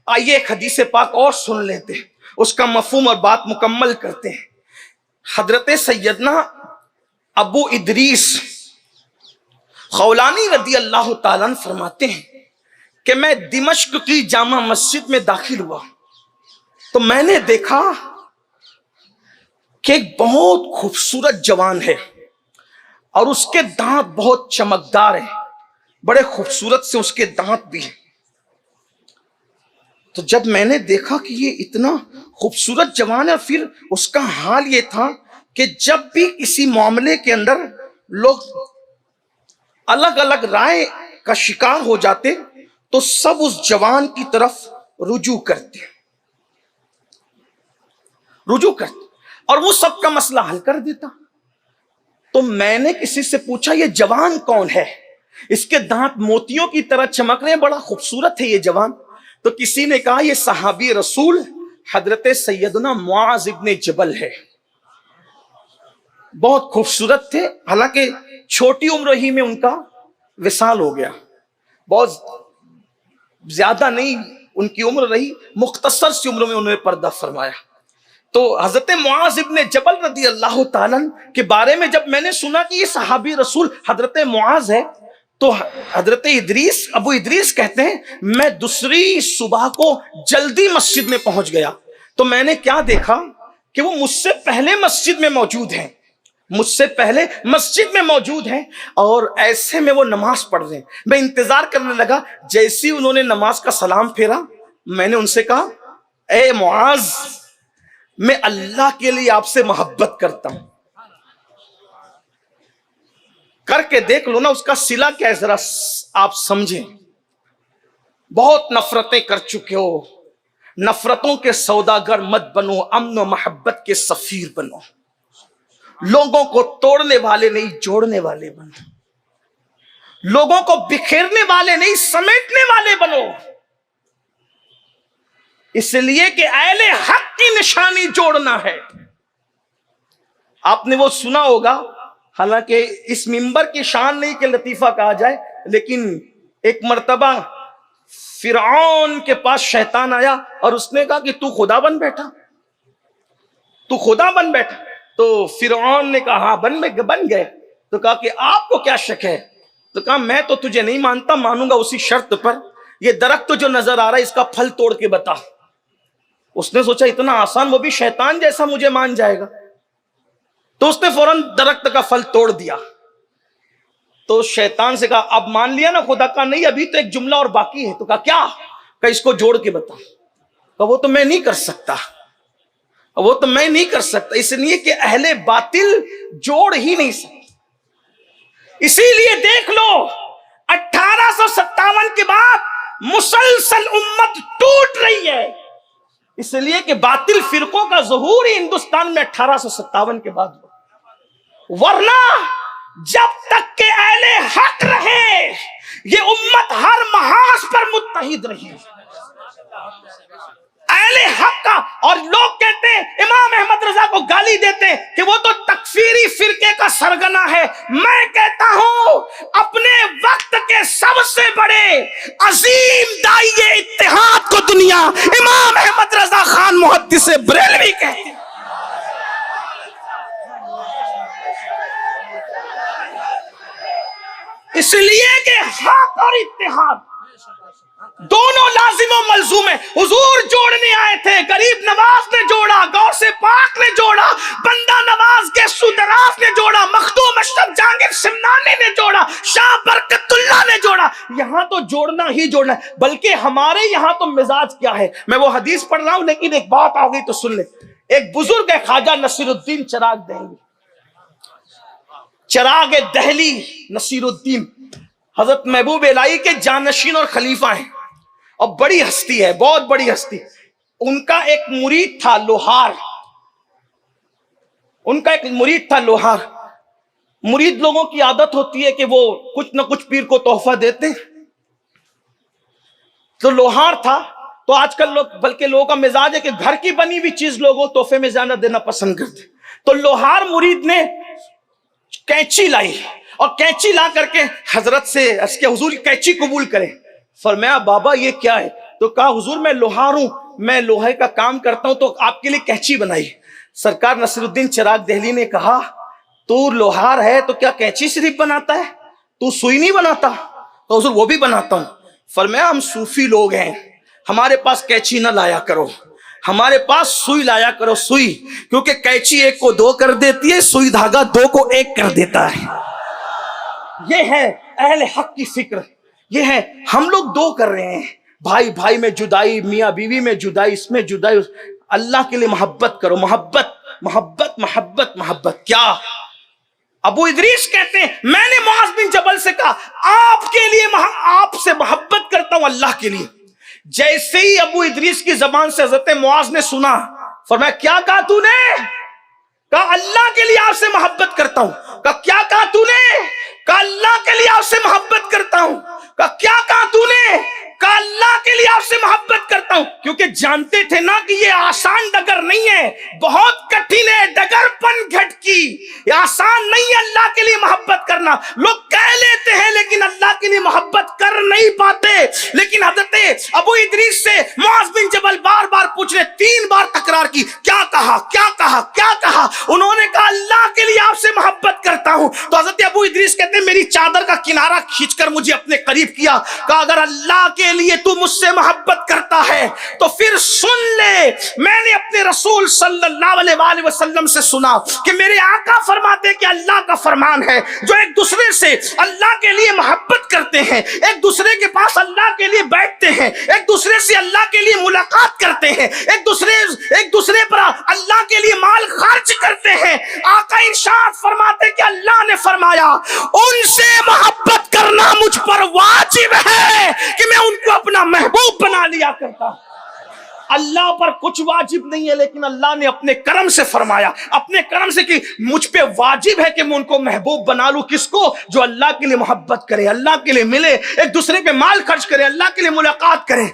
آئیے ایک حدیث پاک اور سن لیتے ہیں، اس کا مفہوم اور بات مکمل کرتے ہیں۔ حضرت سیدنا ابو ادریس خولانی رضی اللہ تعالیٰ عنہ فرماتے ہیں کہ میں دمشق کی جامع مسجد میں داخل ہوا تو میں نے دیکھا کہ ایک بہت خوبصورت جوان ہے اور اس کے دانت بہت چمکدار ہیں، بڑے خوبصورت سے اس کے دانت بھی ہیں۔ تو جب میں نے دیکھا کہ یہ اتنا خوبصورت جوان ہے، پھر اس کا حال یہ تھا کہ جب بھی کسی معاملے کے اندر لوگ الگ الگ رائے کا شکار ہو جاتے تو سب اس جوان کی طرف رجوع کرتے اور وہ سب کا مسئلہ حل کر دیتا۔ تو میں نے کسی سے پوچھا یہ جوان کون ہے؟ اس کے دانت موتیوں کی طرح چمک رہے ہیں، بڑا خوبصورت ہے یہ جوان۔ تو کسی نے کہا یہ صحابی رسول حضرت سیدنا معاذ ابن جبل ہے، بہت خوبصورت تھے، حالانکہ چھوٹی عمر ہی میں ان کا وصال ہو گیا، بہت زیادہ نہیں ان کی عمر رہی، مختصر سی عمر میں انہوں نے پردہ فرمایا۔ تو حضرت معاذ ابن جبل رضی اللہ تعالیٰ کے بارے میں جب میں نے سنا کہ یہ صحابی رسول حضرت معاذ ہے تو حضرت ابو ادریس کہتے ہیں میں دوسری صبح کو جلدی مسجد میں پہنچ گیا تو میں نے کیا دیکھا کہ وہ مجھ سے پہلے مسجد میں موجود ہیں اور ایسے میں وہ نماز پڑھ رہے ہیں۔ میں انتظار کرنے لگا، جیسی انہوں نے نماز کا سلام پھیرا میں نے ان سے کہا اے معاذ میں اللہ کے لیے آپ سے محبت کرتا ہوں، کر کے دیکھ لو نا اس کا صلہ کیا ہے، ذرا آپ سمجھیں۔ بہت نفرتیں کر چکے ہو، نفرتوں کے سوداگر مت بنو، امن و محبت کے سفیر بنو، لوگوں کو توڑنے والے نہیں جوڑنے والے بنو، لوگوں کو بکھیرنے والے نہیں سمیٹنے والے بنو، اس لیے کہ اہل حق کی نشانی جوڑنا ہے۔ آپ نے وہ سنا ہوگا، حالانکہ اس منبر کی شان نہیں کہ لطیفہ کہا جائے، لیکن ایک مرتبہ فرعون کے پاس شیطان آیا اور اس نے کہا کہ تو خدا بن بیٹھا، تو فرعون نے کہا ہاں بن گئے۔ تو کہا کہ آپ کو کیا شک ہے؟ تو کہا میں تو تجھے نہیں مانتا، مانوں گا اسی شرط پر یہ درخت جو نظر آ رہا ہے اس کا پھل توڑ کے بتا۔ اس نے سوچا اتنا آسان، وہ بھی شیطان جیسا مجھے مان جائے گا، تو اس نے فوراً درخت کا پھل توڑ دیا۔ تو شیطان سے کہا اب مان لیا نا خدا کا؟ نہیں، ابھی تو ایک جملہ اور باقی ہے۔ تو کہا کیا؟ کہ اس کو جوڑ کے بتا۔ تو وہ تو میں نہیں کر سکتا، اس لیے کہ اہل باطل جوڑ ہی نہیں سکتے۔ اسی لیے دیکھ لو 1857 کے بعد مسلسل امت ٹوٹ رہی ہے، اس لیے کہ باطل فرقوں کا ظہور ہی ہندوستان میں 1857 کے بعد ہوا، ورنہ جب تک کہ اہل حق رہے یہ امت ہر محاذ پر متحد رہی، اہل حق کا۔ اور لوگ کہتے ہیں امام احمد رضا کو گالی دیتے ہیں کہ وہ تو تکفیری فرقے کا سرگنا ہے۔ میں کہتا ہوں اپنے وقت کے سب سے بڑے عظیم داعی اتحاد کو دنیا امام احمد رضا خان محدث بریلوی کہتے ہیں۔ اس لیے کہ حق اور اتحاد دونوں لازم و ملزوم ہیں۔ حضور جوڑنے آئے تھے، غریب نواز نے جوڑا، غوث پاک نے جوڑا، بندہ نواز گیسو دراز نے جوڑا، مخدوم اشرف جہانگیر سمنانی نے جوڑا، شاہ برکت اللہ نے جوڑا۔ یہاں تو جوڑنا ہی جوڑنا ہے، بلکہ ہمارے یہاں تو مزاج کیا ہے، میں وہ حدیث پڑھ رہا ہوں لیکن ایک بات آ گئی تو سن لیں۔ ایک بزرگ ہے خواجہ نصیر الدین چراغ دہلی نصیر الدین، حضرت محبوب الہی کے جانشین اور خلیفہ ہیں، اور بڑی ہستی ہے، بہت بڑی ہستی۔ ان کا ایک مرید تھا لوہار، مرید لوگوں کی عادت ہوتی ہے کہ وہ کچھ نہ کچھ پیر کو تحفہ دیتے ہیں، تو لوہار تھا۔ تو آج کل بلکہ لوگوں کا مزاج ہے کہ گھر کی بنی ہوئی چیز لوگوں تحفے میں زیادہ دینا پسند کرتے۔ تو لوہار مرید نے کینچی لائی اور کینچی لا کر کے حضرت سے اس کے حضور کینچی قبول کرے۔ فرمایا بابا یہ کیا ہے؟ تو کہا حضور میں لوہار ہوں، میں لوہے کا کام کرتا ہوں، تو آپ کے لیے کینچی بنائی۔ سرکار نصیر الدین چراغ دہلی نے کہا تو لوہار ہے تو کیا کینچی صرف بناتا ہے، تو سوئی نہیں بناتا؟ تو حضور وہ بھی بناتا ہوں۔ فرمایا ہم صوفی لوگ ہیں، ہمارے پاس کینچی نہ لایا کرو، ہمارے پاس سوئی لایا کرو، سوئی، کیونکہ کینچی ایک کو دو کر دیتی ہے، سوئی دھاگا دو کو ایک کر دیتا ہے۔ یہ ہے اہل حق کی فکر، یہ ہے ہم لوگ دو کر رہے ہیں، بھائی بھائی میں جدائی، میاں بیوی میں جدائی، اس میں جدائی۔ اللہ کے لیے محبت کرو، محبت محبت محبت محبت۔ کیا ابو ادریس کہتے ہیں میں نے معاذ بن جبل سے کہا آپ کے لیے آپ سے محبت کرتا ہوں اللہ کے لیے۔ جیسے ہی ابو ادریس کی زبان سے حضرت معاذ نے سنا، فرمایا کیا کہا تو نے؟ کہا اللہ کے لیے آپ سے محبت کرتا ہوں۔ کہا کیا کہا تو نے؟ کہا اللہ کے لیے آپ سے محبت کرتا ہوں۔ کہا کیا کہا تو نے؟ کہا اللہ کے لیے آپ سے محبت کرتا ہوں۔ کیونکہ جانتے تھے نا کہ یہ آسان ڈگر نہیں ہے، بہت کٹھن ہے ڈگر پن گھٹ کی، یہ آسان نہیں ہے اللہ کے لیے محبت کرنا۔ لوگ کہہ لیتے ہیں لیکن اللہ کے لیے محبت کر نہیں پاتے۔ لیکن حضرت ابو ادریس سے معاذ بن جبل بار بار پوچھ رہے، 3 بار تکرار کی، کیا کہا کیا کہا کیا کہا؟ انہوں نے کہا اللہ کے لیے آپ سے محبت کرتا ہوں۔ تو حضرت ابو ادریس کہتے ہیں میری چادر کا کنارہ کھینچ کر مجھے اپنے قریب کیا، کہا اگر اللہ کے لیے تو مجھ سے محبت کرتا ہے تو پھر سن لے، میں نے اپنے رسول صلی اللہ علیہ وآلہ وسلم سے سنا کہ میرے آقا فرماتے کہ اللہ کا فرمان ہے جو ایک دوسرے سے اللہ کے لیے محبت کرتے ہیں، ایک دوسرے کے پاس اللہ کے لیے بیٹھتے ہیں، ایک دوسرے سے اللہ کے لیے ملاقات کرتے ہیں، ایک دوسرے پر اللہ کے لیے مال خرچ کرتے ہیں، آقا ارشاد فرماتے کہ اللہ نے فرمایا ان سے محبت کرنا مجھ پر واجب ہے کہ میں ان کو اپنا محبوب بنا لیا کرتا ہوں۔ اللہ پر کچھ واجب نہیں ہے، لیکن اللہ نے اپنے کرم سے فرمایا، اپنے کرم سے کہ مجھ پہ واجب ہے کہ میں ان کو محبوب بنا لوں۔ کس کو؟ جو اللہ کے لیے محبت کرے، اللہ کے لیے ملے، ایک دوسرے پہ مال خرچ کرے، اللہ کے لیے ملاقات کرے۔